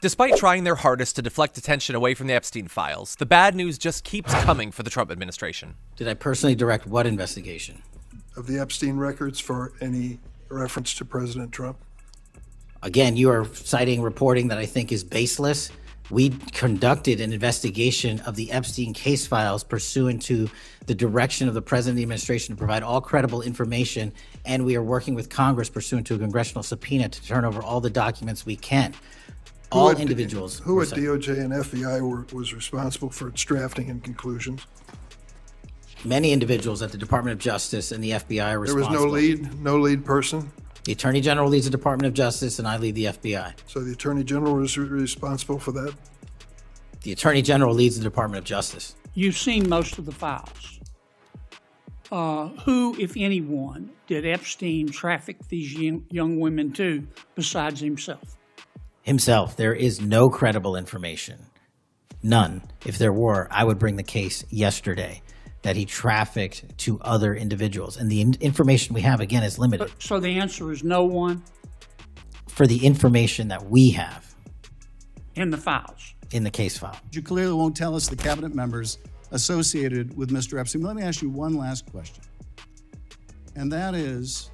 Despite trying their hardest to deflect attention away from the Epstein files, the bad news just keeps coming for the Trump administration. Did I personally direct what investigation? Of the Epstein records for any reference to President Trump? Again, you are citing reporting that I think is baseless. We conducted an investigation of the Epstein case files pursuant to the direction of the President of the administration to provide all credible information, and we are working with Congress pursuant to a congressional subpoena to turn over all the documents we can. All individuals. Who at DOJ and FBI was responsible for its drafting and conclusions? Many individuals at the Department of Justice and the FBI are responsible. There was no lead person? The Attorney General leads the Department of Justice, and I lead the FBI. So the Attorney General was responsible for that? The Attorney General leads the Department of Justice. You've seen most of the files. Who, if anyone, did Epstein traffic these young women to besides himself? Himself. There is no credible information. None. If there were, I would bring the case yesterday that he trafficked to other individuals. And the information we have, again, is limited. So the answer is no one? For the information that we have. In the files? In the case file. You clearly won't tell us the cabinet members associated with Mr. Epstein. Let me ask you one last question. And that is,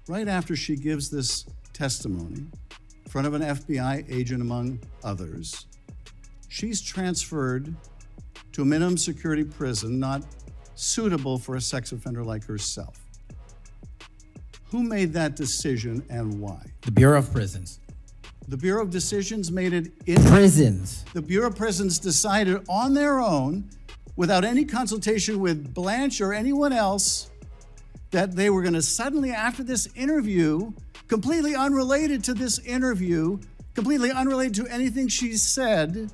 right after she gives this testimony in front of an FBI agent, among others, she's transferred to a minimum security prison not suitable for a sex offender like herself. Who made that decision and why? The Bureau of Prisons. The Bureau of Decisions made it in prisons. The Bureau of Prisons decided on their own, without any consultation with Blanche or anyone else, that they were going to suddenly, after this interview, completely unrelated to this interview, completely unrelated to anything she said,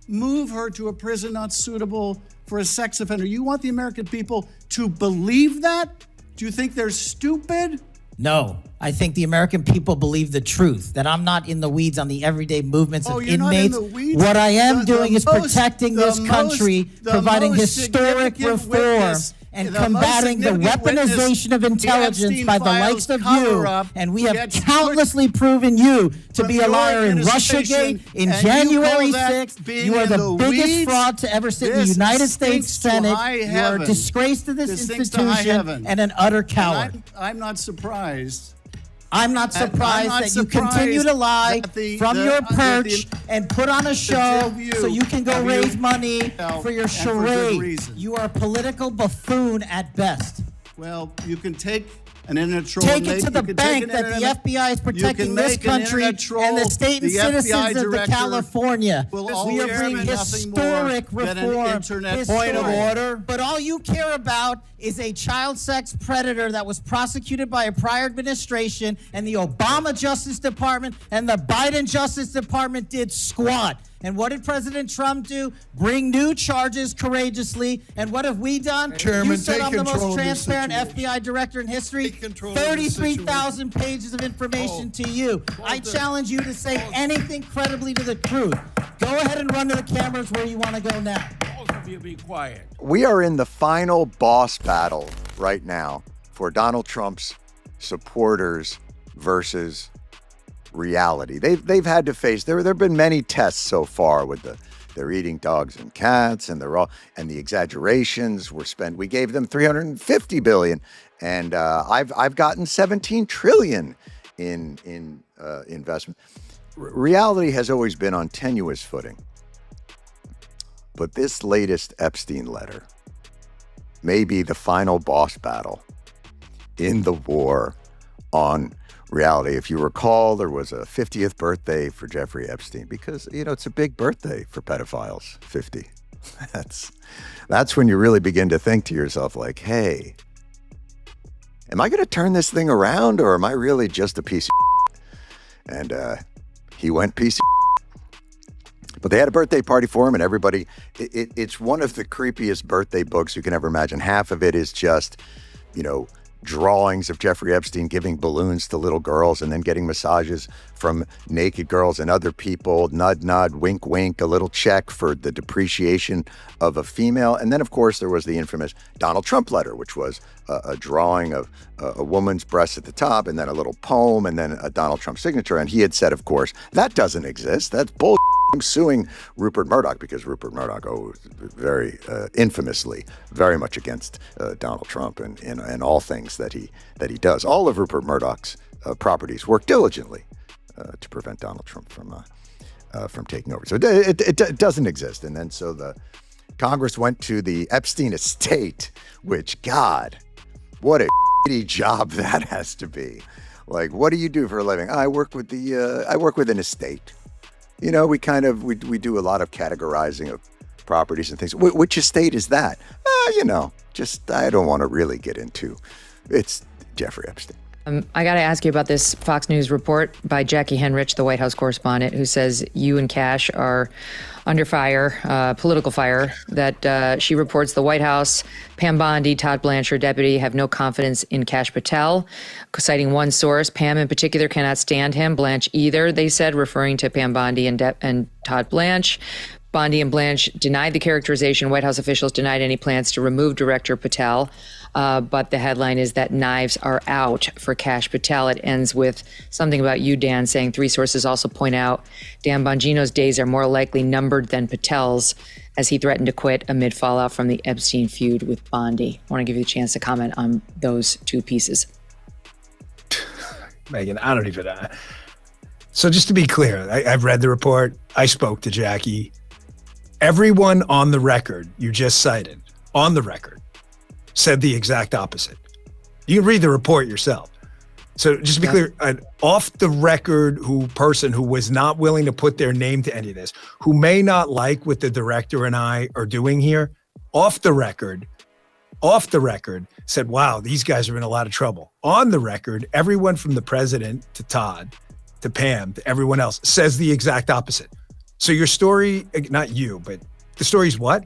move her to a prison not suitable for a sex offender. You want the American people to believe that? Do you think they're stupid? No, I think the American people believe the truth, that I'm not in the weeds on the everyday movements of you're inmates. Not in the weeds? What I am doing is protecting this country, providing historic reform, and combating the weaponization of intelligence by the likes of you. And we have countlessly proven you to be a liar in Russiagate, in January 6th. You are the biggest fraud to ever sit in the United States Senate. You are a disgrace to this institution and an utter coward. I'm not surprised. I'm not surprised that you continue to lie from your perch and put on a show so you can go raise money for your charade. You are a political buffoon at best. Well, you can take an internet troll. Take it to the bank that the FBI is protecting this country and the state and citizens of California. We are bringing historic reform. Point of order. But all you care about is a child sex predator that was prosecuted by a prior administration, and the Obama Justice Department and the Biden Justice Department did squat. And what did President Trump do? Bring new charges courageously. And what have we done? Chairman, you said I'm the most control of this transparent situation. FBI director in history. 33,000 pages of information to you. I challenge you to say anything credibly to the truth. Go ahead and run to the cameras where you want to go now. Both of you be quiet. We are in the final boss battle right now for Donald Trump's supporters versus reality. They've had to face, there have been many tests so far with they're eating dogs and cats, and and the exaggerations were spent. We gave them $350 billion, and I've gotten $17 trillion in investment. Reality has always been on tenuous footing, but this latest Epstein letter may be the final boss battle in the war on reality. If you recall, there was a 50th birthday for Jeffrey Epstein because, it's a big birthday for pedophiles, 50. That's when you really begin to think to yourself like, hey, am I going to turn this thing around, or am I really just a piece of shit? And he went piece of shit. But they had a birthday party for him, and everybody, it's one of the creepiest birthday books you can ever imagine. Half of it is just, drawings of Jeffrey Epstein giving balloons to little girls and then getting massages from naked girls and other people, nod, nod, wink, wink, a little check for the depreciation of a female. And then, of course, there was the infamous Donald Trump letter, which was a drawing of a woman's breasts at the top and then a little poem and then a Donald Trump signature. And he had said, of course, that doesn't exist. That's bullshit. I'm suing Rupert Murdoch because Rupert Murdoch very infamously very much against Donald Trump and all things that he does. All of Rupert Murdoch's properties work diligently to prevent Donald Trump from taking over. So it doesn't exist. And then so the Congress went to the Epstein estate, which, God, what a shitty job that has to be. Like, what do you do for a living? I work with an estate. You know, we do a lot of categorizing of properties and things. Which estate is that? I don't want to really get into. It's Jeffrey Epstein. I got to ask you about this Fox News report by Jackie Henrich, the White House correspondent, who says you and Cash are under fire, political fire, that she reports the White House, Pam Bondi, Todd Blanchard, deputy, have no confidence in Kash Patel, citing one source. Pam in particular cannot stand him, Blanche either, they said, referring to Pam Bondi and Todd Blanche. Bondi and Blanche denied the characterization. White House officials denied any plans to remove Director Patel. But the headline is that knives are out for Kash Patel. It ends with something about you, Dan, saying 3 sources also point out Dan Bongino's days are more likely numbered than Patel's, as he threatened to quit amid fallout from the Epstein feud with Bondi. I want to give you a chance to comment on those 2 pieces. Megan, I don't even... So just to be clear, I've read the report. I spoke to Jackie. Everyone on the record you just cited, on the record, said the exact opposite. You can read the report yourself. So just to be clear, an off-the-record person who was not willing to put their name to any of this, who may not like what the director and I are doing here, off the record, said, wow, these guys are in a lot of trouble. On the record, everyone from the president to Todd to Pam to everyone else says the exact opposite. So your story, not you, but the story's what?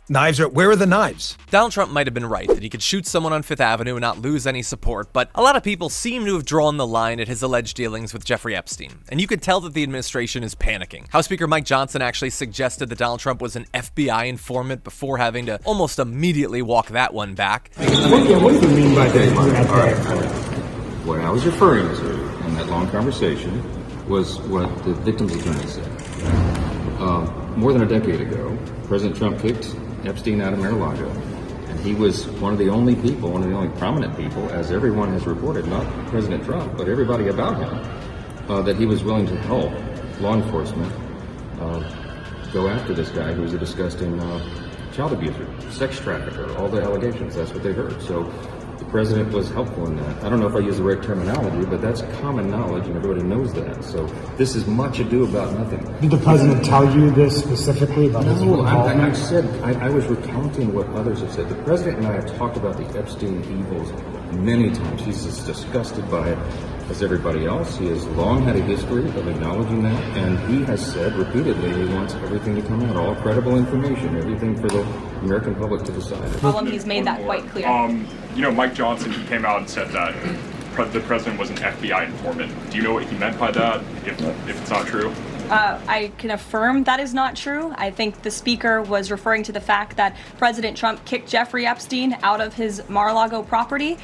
Where are the knives? Donald Trump might have been right that he could shoot someone on Fifth Avenue and not lose any support, but a lot of people seem to have drawn the line at his alleged dealings with Jeffrey Epstein, and you could tell that the administration is panicking. House Speaker Mike Johnson actually suggested that Donald Trump was an FBI informant before having to almost immediately walk that one back. What do you mean by that? What I was referring to in that long conversation was what the victim's attorney said. More than a decade ago, President Trump kicked Epstein out of Mar-a-Lago, and he was one of the only prominent people, as everyone has reported, not President Trump, but everybody about him, that he was willing to help law enforcement go after this guy who was a disgusting child abuser, sex trafficker, all the allegations. That's what they heard. So the president was helpful in that. I don't know if I use the right terminology, but that's common knowledge, and everybody knows that. So this is much ado about nothing. Did the president tell you this specifically about his involvement? I was recounting what others have said. The president and I have talked about the Epstein evils many times. He's as disgusted by it as everybody else. He has long had a history of acknowledging that, and he has said repeatedly he wants everything to come out, all credible information, everything for the American public to decide. He's made that quite clear. Mike Johnson, he came out and said that the president was an FBI informant. Do you know what he meant by that, if it's not true? I can affirm that is not true. I think the speaker was referring to the fact that President Trump kicked Jeffrey Epstein out of his Mar-a-Lago property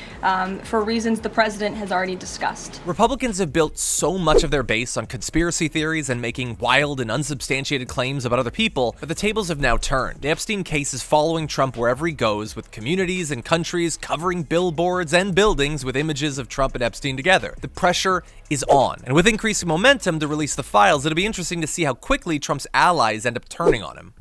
for reasons the president has already discussed. Republicans have built so much of their base on conspiracy theories and making wild and unsubstantiated claims about other people, but the tables have now turned. The Epstein case is following Trump wherever he goes, with communities and countries covering billboards and buildings with images of Trump and Epstein together. The pressure is on, and with increasing momentum to release the files, it'll be interesting to see how quickly Trump's allies end up turning on him.